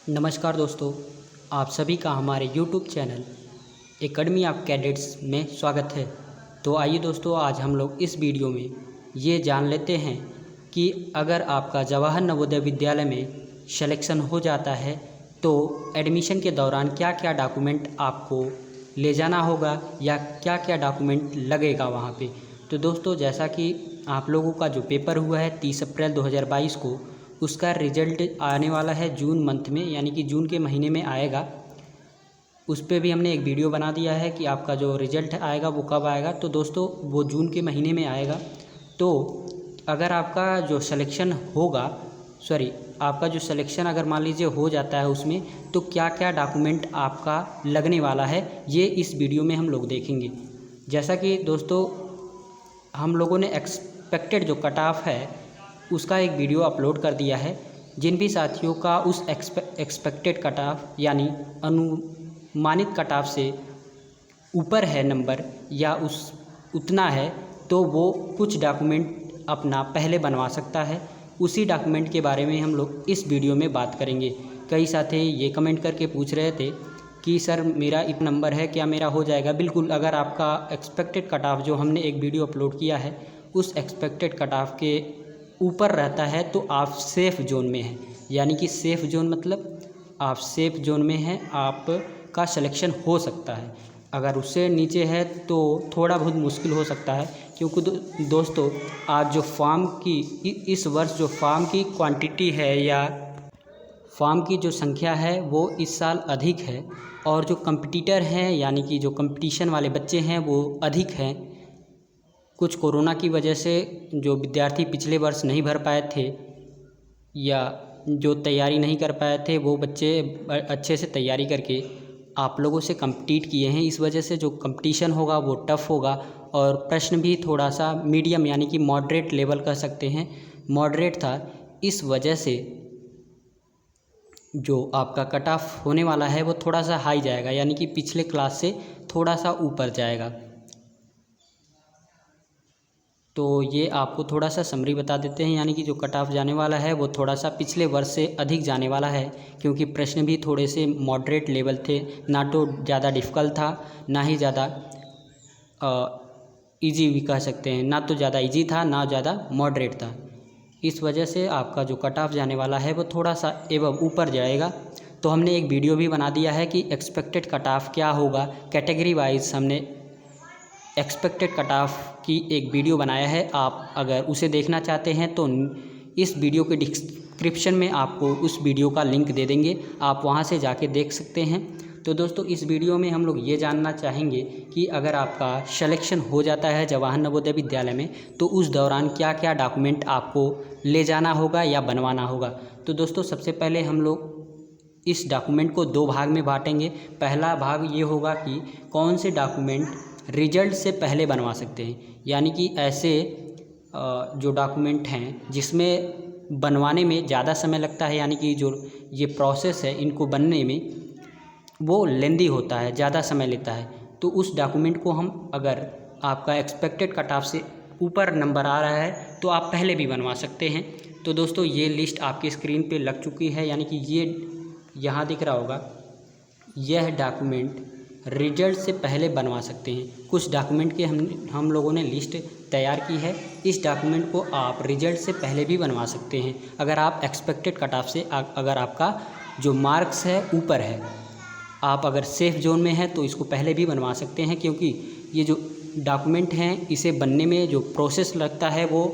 नमस्कार दोस्तों, आप सभी का हमारे YouTube channel academy of cadets में स्वागत है। तो आइए दोस्तों, आज हम लोग इस वीडियो में ये जान लेते हैं कि अगर आपका जवाहर नवोदय विद्यालय में सिलेक्शन हो जाता है तो एडमिशन के दौरान क्या क्या डॉक्यूमेंट आपको ले जाना होगा या क्या क्या डॉक्यूमेंट लगेगा वहाँ पे। तो दोस्तों, जैसा कि आप लोगों का जो पेपर हुआ है 30 अप्रैल 2022 को, उसका रिजल्ट आने वाला है जून मंथ में, यानी कि जून के महीने में आएगा। उस पर भी हमने एक वीडियो बना दिया है कि आपका जो रिज़ल्ट आएगा वो कब आएगा। तो दोस्तों, वो जून के महीने में आएगा। तो अगर आपका जो सिलेक्शन होगा, आपका जो सिलेक्शन अगर मान लीजिए हो जाता है उसमें, तो क्या क्या डॉक्यूमेंट आपका लगने वाला है ये इस वीडियो में हम लोग देखेंगे। जैसा कि दोस्तों, हम लोगों ने एक्सपेक्टेड जो कट ऑफ है उसका एक वीडियो अपलोड कर दिया है। जिन भी साथियों का उस एक्सपेक्टेड कट ऑफ यानी अनुमानित कट ऑफ से ऊपर है नंबर या उतना है, तो वो कुछ डॉक्यूमेंट अपना पहले बनवा सकता है। उसी डॉक्यूमेंट के बारे में हम लोग इस वीडियो में बात करेंगे। कई साथी ये कमेंट करके पूछ रहे थे कि सर मेरा इतना नंबर है, क्या मेरा हो जाएगा। बिल्कुल, अगर आपका एक्सपेक्टेड कट ऑफ जो हमने एक वीडियो अपलोड किया है उस एक्सपेक्टेड कट ऑफ के ऊपर रहता है तो आप सेफ़ जोन में हैं। यानी कि सेफ़ जोन मतलब आप सेफ़ जोन में हैं, आपका सिलेक्शन हो सकता है। अगर उससे नीचे है तो थोड़ा बहुत मुश्किल हो सकता है, क्योंकि दोस्तों आज जो फॉर्म की इस वर्ष जो फॉर्म की क्वांटिटी है या फॉर्म की जो संख्या है वो इस साल अधिक है, और जो कंपटीटर हैं यानी कि जो कंपटीशन वाले बच्चे हैं वो अधिक हैं। कुछ कोरोना की वजह से जो विद्यार्थी पिछले वर्ष नहीं भर पाए थे या जो तैयारी नहीं कर पाए थे, वो बच्चे अच्छे से तैयारी करके आप लोगों से कम्पीट किए हैं। इस वजह से जो कंपटीशन होगा वो टफ़ होगा, और प्रश्न भी थोड़ा सा मीडियम यानी कि मॉडरेट लेवल कह सकते हैं, मॉडरेट था। इस वजह से जो आपका कट ऑफ होने वाला है वो थोड़ा सा हाई जाएगा, यानी कि पिछले क्लास से थोड़ा सा ऊपर जाएगा। तो ये आपको थोड़ा सा समरी बता देते हैं, यानी कि जो कट ऑफ जाने वाला है वो थोड़ा सा पिछले वर्ष से अधिक जाने वाला है, क्योंकि प्रश्न भी थोड़े से मॉडरेट लेवल थे, ना तो ज़्यादा डिफ़िकल्ट था ना ही ज़्यादा इजी भी कह सकते हैं, ना तो ज़्यादा इजी था ना ज़्यादा मॉडरेट था। इस वजह से आपका जो कट ऑफ जाने वाला है वो थोड़ा सा एवं ऊपर जाएगा। तो हमने एक वीडियो भी बना दिया है कि एक्सपेक्टेड कट ऑफ क्या होगा, कैटेगरी वाइज हमने एक्सपेक्टेड कट ऑफ की एक वीडियो बनाया है। आप अगर उसे देखना चाहते हैं तो इस वीडियो के डिस्क्रिप्शन में आपको उस वीडियो का लिंक दे देंगे, आप वहां से जाके देख सकते हैं। तो दोस्तों, इस वीडियो में हम लोग ये जानना चाहेंगे कि अगर आपका सिलेक्शन हो जाता है जवाहर नवोदय विद्यालय में तो उस दौरान क्या क्या डॉक्यूमेंट आपको ले जाना होगा या बनवाना होगा। तो दोस्तों, सबसे पहले हम लोग इस डॉक्यूमेंट को दो भाग में बांटेंगे। पहला भाग ये होगा कि कौन से डॉक्यूमेंट रिजल्ट से पहले बनवा सकते हैं, यानी कि ऐसे जो डॉक्यूमेंट हैं जिसमें बनवाने में ज़्यादा समय लगता है, यानी कि जो ये प्रोसेस है इनको बनने में वो लेंदी होता है, ज़्यादा समय लेता है। तो उस डॉक्यूमेंट को हम, अगर आपका एक्सपेक्टेड कट ऑफ से ऊपर नंबर आ रहा है तो आप पहले भी बनवा सकते हैं। तो दोस्तों, ये लिस्ट आपकी स्क्रीन पे लग चुकी है, यानी कि ये यहाँ दिख रहा होगा, यह डॉक्यूमेंट रिजल्ट से पहले बनवा सकते हैं। कुछ डॉक्यूमेंट के हम लोगों ने लिस्ट तैयार की है। इस डॉक्यूमेंट को आप रिजल्ट से पहले भी बनवा सकते हैं, अगर आप एक्सपेक्टेड कट ऑफ से अगर आपका जो मार्क्स है ऊपर है। आप अगर सेफ़ जोन में हैं तो इसको पहले भी बनवा सकते हैं, क्योंकि ये जो डॉक्यूमेंट हैं इसे बनने में जो प्रोसेस लगता है वो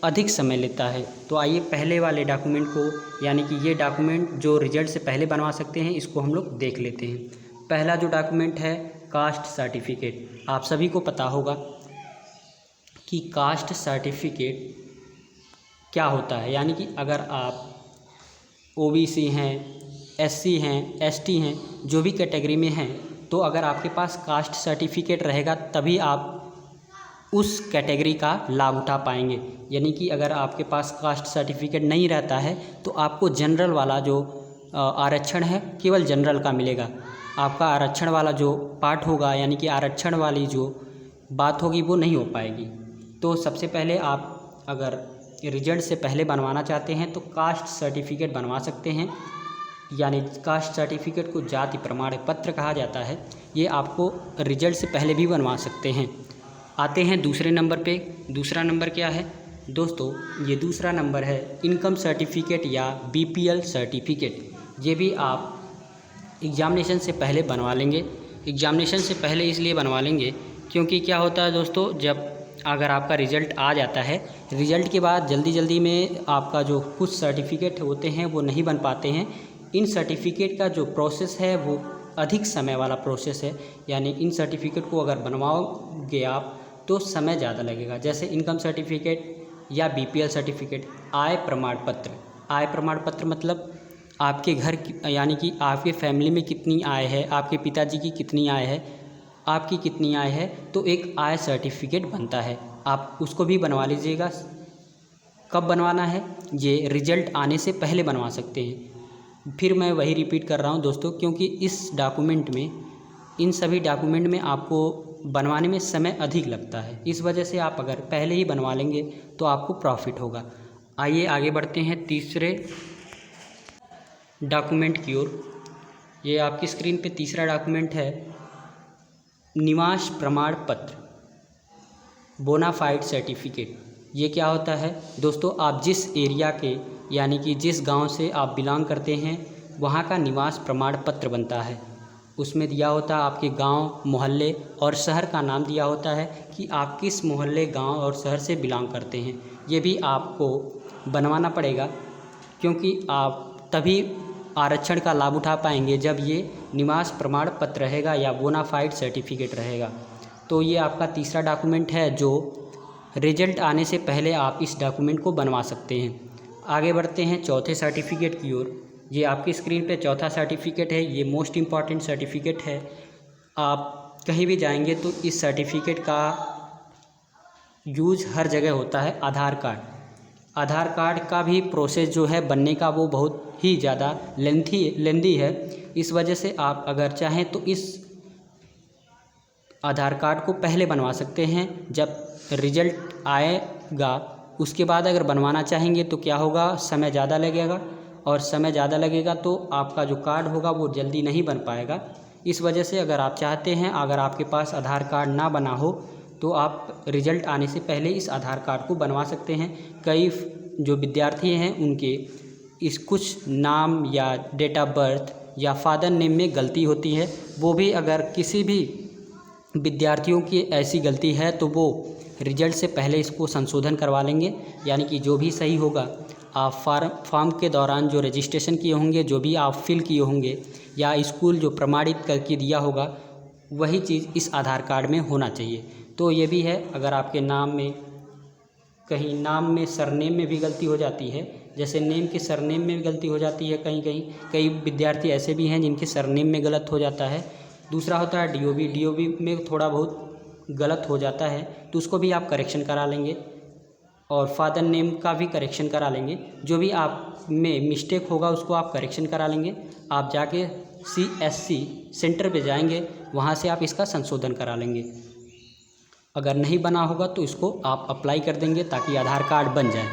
अधिक समय लेता है। तो आइए पहले वाले डॉक्यूमेंट को, यानी कि ये डॉक्यूमेंट जो रिजल्ट से पहले बनवा सकते हैं, इसको हम लोग देख लेते हैं। पहला जो डॉक्यूमेंट है कास्ट सर्टिफिकेट। आप सभी को पता होगा कि कास्ट सर्टिफिकेट क्या होता है, यानी कि अगर आप ओबीसी हैं, एससी हैं, एसटी हैं, जो भी कैटेगरी में हैं, तो अगर आपके पास कास्ट सर्टिफिकेट रहेगा तभी आप उस कैटेगरी का लाभ उठा पाएंगे। यानी कि अगर आपके पास कास्ट सर्टिफिकेट नहीं रहता है तो आपको जनरल वाला जो आरक्षण है केवल जनरल का मिलेगा। आपका आरक्षण वाला जो पार्ट होगा, यानी कि आरक्षण वाली जो बात होगी वो नहीं हो पाएगी। तो सबसे पहले आप अगर रिजल्ट से पहले बनवाना चाहते हैं तो कास्ट सर्टिफिकेट बनवा सकते हैं। यानी कास्ट सर्टिफिकेट को जाति प्रमाण पत्र कहा जाता है, ये आपको रिजल्ट से पहले भी बनवा सकते हैं। आते हैं दूसरे नंबर पे। दूसरा नंबर क्या है दोस्तों? ये दूसरा नंबर है इनकम सर्टिफिकेट या BPL सर्टिफिकेट। ये भी आप एग्ज़ामिनेशन से पहले बनवा लेंगे। एग्ज़ामिनेशन से पहले इसलिए बनवा लेंगे क्योंकि क्या होता है दोस्तों, जब अगर आपका रिज़ल्ट आ जाता है, रिज़ल्ट के बाद जल्दी जल्दी में आपका जो कुछ सर्टिफिकेट होते हैं वो नहीं बन पाते हैं। इन सर्टिफिकेट का जो प्रोसेस है वो अधिक समय वाला प्रोसेस है, यानी इन सर्टिफिकेट को अगर बनवाओगे आप तो समय ज़्यादा लगेगा। जैसे इनकम सर्टिफिकेट या BPL सर्टिफिकेट, आय प्रमाण पत्र। आय प्रमाण पत्र मतलब आपके घर की, यानी कि आपके फैमिली में कितनी आय है, आपके पिताजी की कितनी आय है, आपकी कितनी आय है, तो एक आय सर्टिफिकेट बनता है। आप उसको भी बनवा लीजिएगा। कब बनवाना है? ये रिजल्ट आने से पहले बनवा सकते हैं। फिर मैं वही रिपीट कर रहा हूँ दोस्तों, क्योंकि इस डॉक्यूमेंट में, इन सभी डॉक्यूमेंट में आपको बनवाने में समय अधिक लगता है। इस वजह से आप अगर पहले ही बनवा लेंगे तो आपको प्रॉफिट होगा। आइए आगे बढ़ते हैं तीसरे डॉक्यूमेंट की ओर। ये आपकी स्क्रीन पे तीसरा डॉक्यूमेंट है निवास प्रमाण पत्र, बोनाफाइड सर्टिफिकेट। ये क्या होता है दोस्तों? आप जिस एरिया के, यानी कि जिस गांव से आप बिलोंग करते हैं, वहाँ का निवास प्रमाण पत्र बनता है। उसमें दिया होता है आपके गांव, मोहल्ले और शहर का नाम दिया होता है कि आप किस मोहल्ले, गांव और शहर से बिलोंग करते हैं। ये भी आपको बनवाना पड़ेगा, क्योंकि आप तभी आरक्षण का लाभ उठा पाएंगे जब ये निवास प्रमाण पत्र रहेगा या बोनाफाइड सर्टिफिकेट रहेगा। तो ये आपका तीसरा डॉक्यूमेंट है जो रिजल्ट आने से पहले आप इस डॉक्यूमेंट को बनवा सकते हैं। आगे बढ़ते हैं चौथे सर्टिफिकेट की ओर। ये आपकी स्क्रीन पे चौथा सर्टिफिकेट है। ये मोस्ट इम्पॉर्टेंट सर्टिफिकेट है। आप कहीं भी जाएंगे तो इस सर्टिफिकेट का यूज हर जगह होता है। आधार कार्ड। आधार कार्ड का भी प्रोसेस जो है बनने का वो बहुत ही ज़्यादा लेंथी है। इस वजह से आप अगर चाहें तो इस आधार कार्ड को पहले बनवा सकते हैं। जब रिजल्ट आएगा उसके बाद अगर बनवाना चाहेंगे तो क्या होगा, समय ज़्यादा लगेगा, और समय ज़्यादा लगेगा तो आपका जो कार्ड होगा वो जल्दी नहीं बन पाएगा। इस वजह से अगर आप चाहते हैं, अगर आपके पास आधार कार्ड ना बना हो तो आप रिजल्ट आने से पहले इस आधार कार्ड को बनवा सकते हैं। कई जो विद्यार्थी हैं उनके इस कुछ नाम या डेट ऑफ बर्थ या फादर नेम में गलती होती है। वो भी अगर किसी भी विद्यार्थियों की ऐसी गलती है तो वो रिजल्ट से पहले इसको संशोधन करवा लेंगे, यानी कि जो भी सही होगा आप फॉर्म के दौरान जो रजिस्ट्रेशन किए होंगे, जो भी आप फिल किए होंगे या स्कूल जो प्रमाणित करके दिया होगा, वही चीज़ इस आधार कार्ड में होना चाहिए। तो ये भी है, अगर आपके नाम में कहीं नाम में सरनेम में भी गलती हो जाती है, जैसे नेम के सरनेम में भी गलती हो जाती है, कई विद्यार्थी ऐसे भी हैं जिनके सरनेम में गलत हो जाता है। दूसरा होता है DOB में थोड़ा बहुत गलत हो जाता है तो उसको भी आप करेक्शन करा लेंगे, और फादर नेम का भी करेक्शन करा लेंगे। जो भी आप में मिस्टेक होगा उसको आप करेक्शन करा लेंगे। आप जाके CSC सेंटर पे जाएंगे, वहाँ से आप इसका संशोधन करा लेंगे। अगर नहीं बना होगा तो इसको आप अप्लाई कर देंगे ताकि आधार कार्ड बन जाए।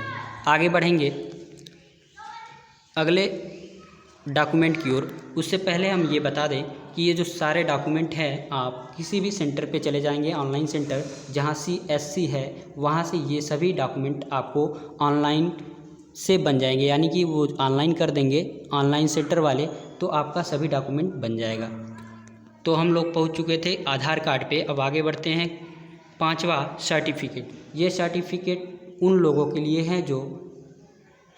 आगे बढ़ेंगे अगले डॉक्यूमेंट की ओर। उससे पहले हम ये बता दें कि ये जो सारे डॉक्यूमेंट हैं, आप किसी भी सेंटर पे चले जाएंगे, ऑनलाइन सेंटर जहाँ CSC है, वहाँ से ये सभी डॉक्यूमेंट आपको ऑनलाइन से बन जाएंगे, यानी कि वो ऑनलाइन कर देंगे ऑनलाइन सेंटर वाले, तो आपका सभी डॉक्यूमेंट बन जाएगा। तो हम लोग पहुँच चुके थे आधार कार्ड पे। अब आगे बढ़ते हैं पांचवा सर्टिफिकेट। ये सर्टिफिकेट उन लोगों के लिए हैं जो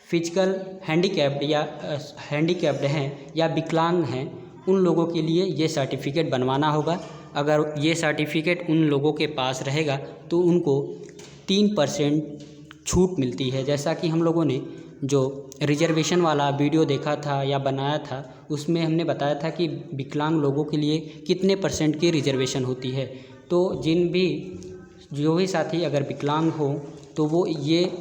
फिजिकल हैंडीकैप्ड हैं या विकलांग हैं, उन लोगों के लिए ये सर्टिफिकेट बनवाना होगा। अगर ये सर्टिफिकेट उन लोगों के पास रहेगा तो उनको 3% छूट मिलती है। जैसा कि हम लोगों ने जो रिजर्वेशन वाला वीडियो देखा था या बनाया था, उसमें हमने बताया था कि विकलांग लोगों के लिए कितने % की रिजर्वेशन होती है। तो जो भी साथी अगर विकलांग हो तो वो ये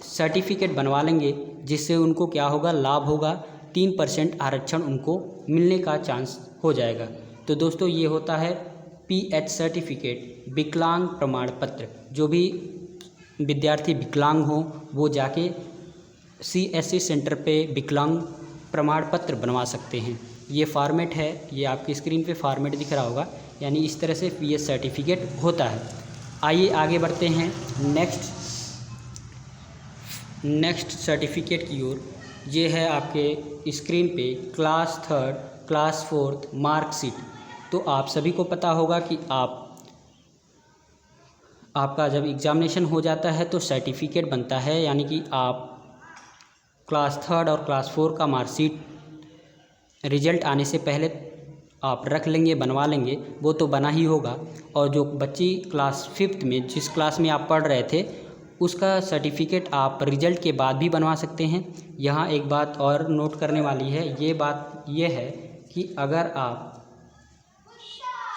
सर्टिफिकेट बनवा लेंगे, जिससे उनको क्या होगा, लाभ होगा। 3% आरक्षण उनको मिलने का चांस हो जाएगा। तो दोस्तों ये होता है PH सर्टिफिकेट, विकलांग प्रमाण पत्र। जो भी विद्यार्थी विकलांग हो वो जाके CSC सेंटर पे विकलांग प्रमाण पत्र बनवा सकते हैं। ये फॉर्मेट है, ये आपकी स्क्रीन पे फॉर्मेट दिख रहा होगा, यानी इस तरह से पीएच सर्टिफिकेट होता है। आइए आगे बढ़ते हैं नेक्स्ट सर्टिफिकेट की ओर। ये है आपके स्क्रीन पे क्लास 3, क्लास 4 मार्कशीट। तो आप सभी को पता होगा कि आपका जब एग्ज़ामिनेशन हो जाता है तो सर्टिफिकेट बनता है, यानी कि आप क्लास 3 और क्लास 4 का मार्कशीट रिजल्ट आने से पहले आप रख लेंगे, बनवा लेंगे, वो तो बना ही होगा। और जो बच्ची क्लास 5 में जिस क्लास में आप पढ़ रहे थे उसका सर्टिफिकेट आप रिजल्ट के बाद भी बनवा सकते हैं। यहाँ एक बात और नोट करने वाली है, ये बात ये है कि अगर आप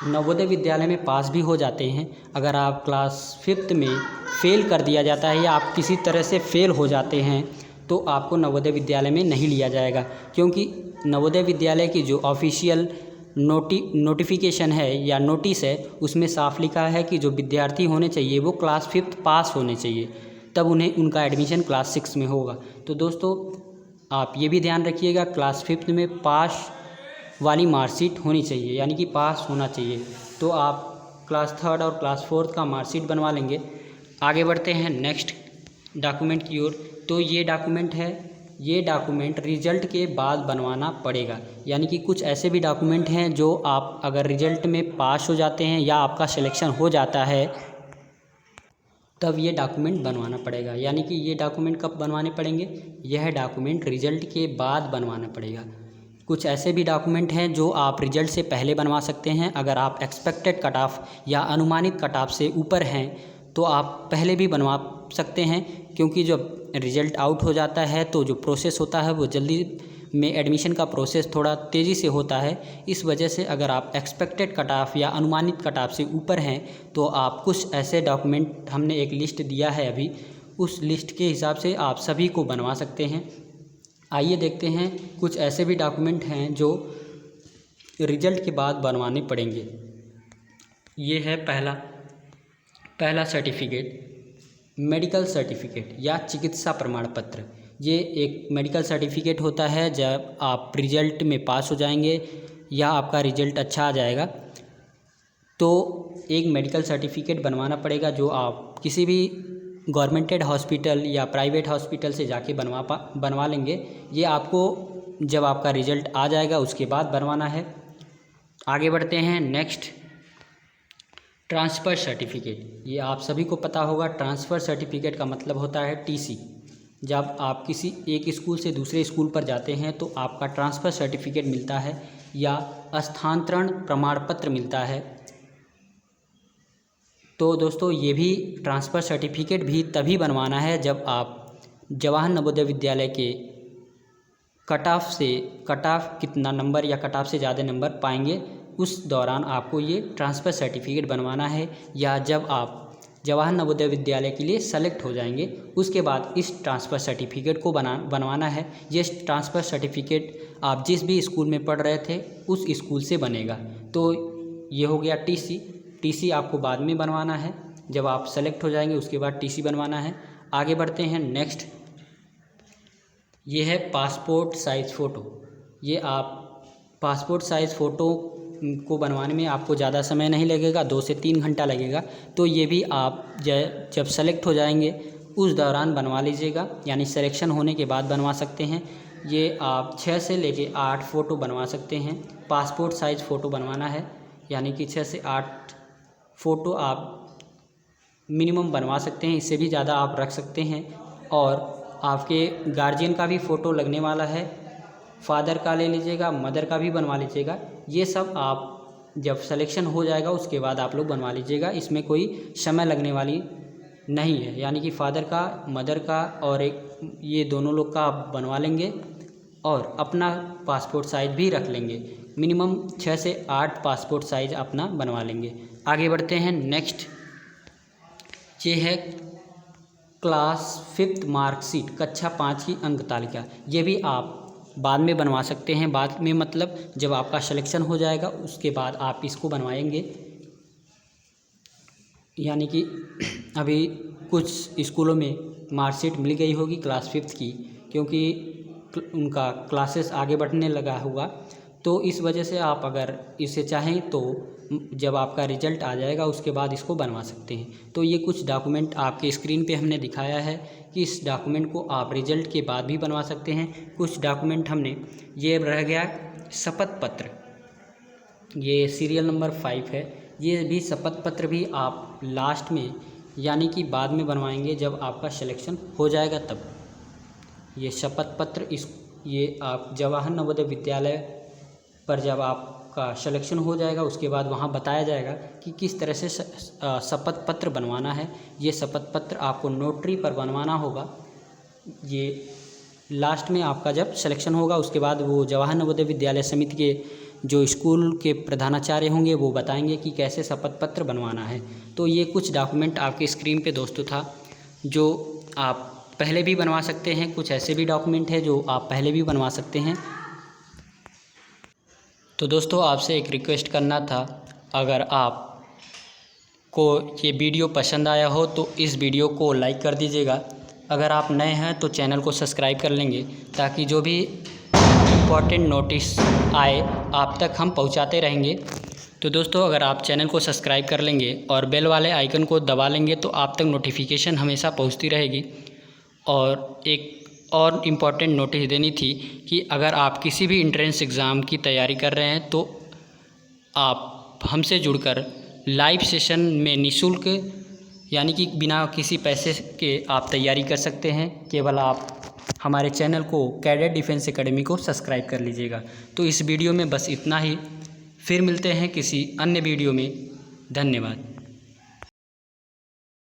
नवोदय विद्यालय में पास भी हो जाते हैं, अगर आप क्लास 5 में फ़ेल कर दिया जाता है या आप किसी तरह से फ़ेल हो जाते हैं तो आपको नवोदय विद्यालय में नहीं लिया जाएगा, क्योंकि नवोदय विद्यालय की जो ऑफिशियल नोटिफिकेशन है या नोटिस है उसमें साफ लिखा है कि जो विद्यार्थी होने चाहिए वो क्लास 5 पास होने चाहिए, तब उन्हें उनका एडमिशन क्लास 6 में होगा। तो दोस्तों आप ये भी ध्यान रखिएगा, क्लास 5 में पास वाली मार्कशीट होनी चाहिए, यानी कि पास होना चाहिए। तो आप क्लास 3 और क्लास 4 का मार्कशीट बनवा लेंगे। आगे बढ़ते हैं नेक्स्ट डॉक्यूमेंट की ओर। तो ये डॉक्यूमेंट है, ये डॉक्यूमेंट रिजल्ट के बाद बनवाना पड़ेगा, यानी कि कुछ ऐसे भी डॉक्यूमेंट हैं जो आप अगर रिजल्ट में पास हो जाते हैं या आपका सिलेक्शन हो जाता है तब ये डॉक्यूमेंट बनवाना पड़ेगा। यानी कि ये डॉक्यूमेंट कब बनवाने पड़ेंगे? यह डॉक्यूमेंट रिजल्ट के बाद बनवाना पड़ेगा। कुछ ऐसे भी डॉक्यूमेंट हैं जो आप रिजल्ट से पहले बनवा सकते हैं। अगर आप एक्सपेक्टेड कट ऑफ या अनुमानित कट ऑफ से ऊपर हैं तो आप पहले भी बनवा सकते हैं, क्योंकि जब रिजल्ट आउट हो जाता है तो जो प्रोसेस होता है वो जल्दी में एडमिशन का प्रोसेस थोड़ा तेज़ी से होता है। इस वजह से अगर आप एक्सपेक्टेड कट ऑफ या अनुमानित कट ऑफ से ऊपर हैं तो आप कुछ ऐसे डॉक्यूमेंट, हमने एक लिस्ट दिया है अभी, उस लिस्ट के हिसाब से आप सभी को बनवा सकते हैं। आइए देखते हैं कुछ ऐसे भी डॉक्यूमेंट हैं जो रिजल्ट के बाद बनवाने पड़ेंगे। ये है पहला सर्टिफिकेट, मेडिकल सर्टिफिकेट या चिकित्सा प्रमाण पत्र। ये एक मेडिकल सर्टिफिकेट होता है जब आप रिजल्ट में पास हो जाएंगे या आपका रिजल्ट अच्छा आ जाएगा तो एक मेडिकल सर्टिफिकेट बनवाना पड़ेगा, जो आप किसी भी गवर्नमेंटेड हॉस्पिटल या प्राइवेट हॉस्पिटल से जाके बनवा लेंगे। ये आपको जब आपका रिजल्ट आ जाएगा उसके बाद बनवाना है। आगे बढ़ते हैं नेक्स्ट, ट्रांसफ़र सर्टिफिकेट। ये आप सभी को पता होगा, ट्रांसफ़र सर्टिफिकेट का मतलब होता है टीसी। जब आप किसी एक स्कूल से दूसरे स्कूल पर जाते हैं तो आपका ट्रांसफ़र सर्टिफिकेट मिलता है या स्थानांतरण प्रमाण पत्र मिलता है। तो दोस्तों ये भी ट्रांसफ़र सर्टिफिकेट भी तभी बनवाना है जब आप जवाहर नवोदय विद्यालय के कट ऑफ कितना नंबर या कट ऑफ से ज़्यादा नंबर पाएंगे उस दौरान आपको ये ट्रांसफ़र सर्टिफिकेट बनवाना है, या जब आप जवाहर नवोदय विद्यालय के लिए सेलेक्ट हो जाएंगे उसके बाद इस ट्रांसफ़र सर्टिफिकेट को बनवाना है। ये ट्रांसफ़र सर्टिफिकेट आप जिस भी स्कूल में पढ़ रहे थे उस स्कूल से बनेगा। तो ये हो गया टीसी आपको बाद में बनवाना है, जब आप सेलेक्ट हो जाएंगे उसके बाद टीसी बनवाना है। आगे बढ़ते हैं नेक्स्ट, ये है पासपोर्ट साइज़ फ़ोटो। ये आप पासपोर्ट साइज़ फ़ोटो को बनवाने में आपको ज़्यादा समय नहीं लगेगा, 2 से 3 घंटा लगेगा। तो ये भी आप जब सेलेक्ट हो जाएंगे उस दौरान बनवा लीजिएगा, यानी सिलेक्शन होने के बाद बनवा सकते हैं। ये आप 6 से लेके 8 फ़ोटो बनवा सकते हैं। पासपोर्ट साइज़ फ़ोटो बनवाना है, यानी कि 6 से 8 फ़ोटो आप मिनिमम बनवा सकते हैं, इससे भी ज़्यादा आप रख सकते हैं। और आपके गार्जियन का भी फ़ोटो लगने वाला है, फादर का ले लीजिएगा, मदर का भी बनवा लीजिएगा। ये सब आप जब सिलेक्शन हो जाएगा उसके बाद आप लोग बनवा लीजिएगा, इसमें कोई समय लगने वाली नहीं है। यानी कि फादर का, मदर का और एक ये दोनों लोग का आप बनवा लेंगे और अपना पासपोर्ट साइज़ भी रख लेंगे। मिनिमम 6 से 8 पासपोर्ट साइज़ अपना बनवा लेंगे। आगे बढ़ते हैं नेक्स्ट, ये है क्लास 5 मार्कशीट, कक्षा 5 की अंक तालिका। ये भी आप बाद में बनवा सकते हैं, बाद में मतलब जब आपका सिलेक्शन हो जाएगा उसके बाद आप इसको बनवाएंगे। यानी कि अभी कुछ स्कूलों में मार्कशीट मिल गई होगी क्लास 5 की, क्योंकि उनका क्लासेस आगे बढ़ने लगा हुआ। तो इस वजह से आप अगर इसे चाहें तो जब आपका रिजल्ट आ जाएगा उसके बाद इसको बनवा सकते हैं। तो ये कुछ डॉक्यूमेंट आपके स्क्रीन पे हमने दिखाया है कि इस डॉक्यूमेंट को आप रिजल्ट के बाद भी बनवा सकते हैं। कुछ डॉक्यूमेंट हमने, ये रह गया शपथ पत्र, ये सीरियल नंबर 5 है। ये भी शपथ पत्र भी आप लास्ट में यानी कि बाद में बनवाएंगे जब आपका सिलेक्शन हो जाएगा तब। ये शपथ पत्र ये आप जवाहर नवोदय विद्यालय पर जब आपका सिलेक्शन हो जाएगा उसके बाद वहाँ बताया जाएगा कि किस तरह से शपथ पत्र बनवाना है। ये शपथ पत्र आपको नोटरी पर बनवाना होगा। ये लास्ट में आपका जब सिलेक्शन होगा उसके बाद वो जवाहर नवोदय विद्यालय समिति के जो स्कूल के प्रधानाचार्य होंगे वो बताएंगे कि कैसे शपथ पत्र बनवाना है। तो ये कुछ डॉक्यूमेंट आपके स्क्रीन पे दोस्तों था जो आप पहले भी बनवा सकते हैं। कुछ ऐसे भी डॉक्यूमेंट है जो आप पहले भी बनवा सकते हैं। तो दोस्तों आपसे एक रिक्वेस्ट करना था, अगर आपको ये वीडियो पसंद आया हो तो इस वीडियो को लाइक कर दीजिएगा। अगर आप नए हैं तो चैनल को सब्सक्राइब कर लेंगे ताकि जो भी इम्पॉर्टेंट नोटिस आए आप तक हम पहुंचाते रहेंगे। तो दोस्तों अगर आप चैनल को सब्सक्राइब कर लेंगे और बेल वाले आइकन को दबा लेंगे तो आप तक नोटिफिकेशन हमेशा पहुंचती रहेगी। और एक और इम्पॉर्टेंट नोटिस देनी थी कि अगर आप किसी भी एंट्रेंस एग्ज़ाम की तैयारी कर रहे हैं तो आप हमसे जुड़कर लाइव सेशन में निःशुल्क यानी कि बिना किसी पैसे के आप तैयारी कर सकते हैं। केवल आप हमारे चैनल को कैडेट डिफेंस एकेडमी को सब्सक्राइब कर लीजिएगा। तो इस वीडियो में बस इतना ही, फिर मिलते हैं किसी अन्य वीडियो में। धन्यवाद।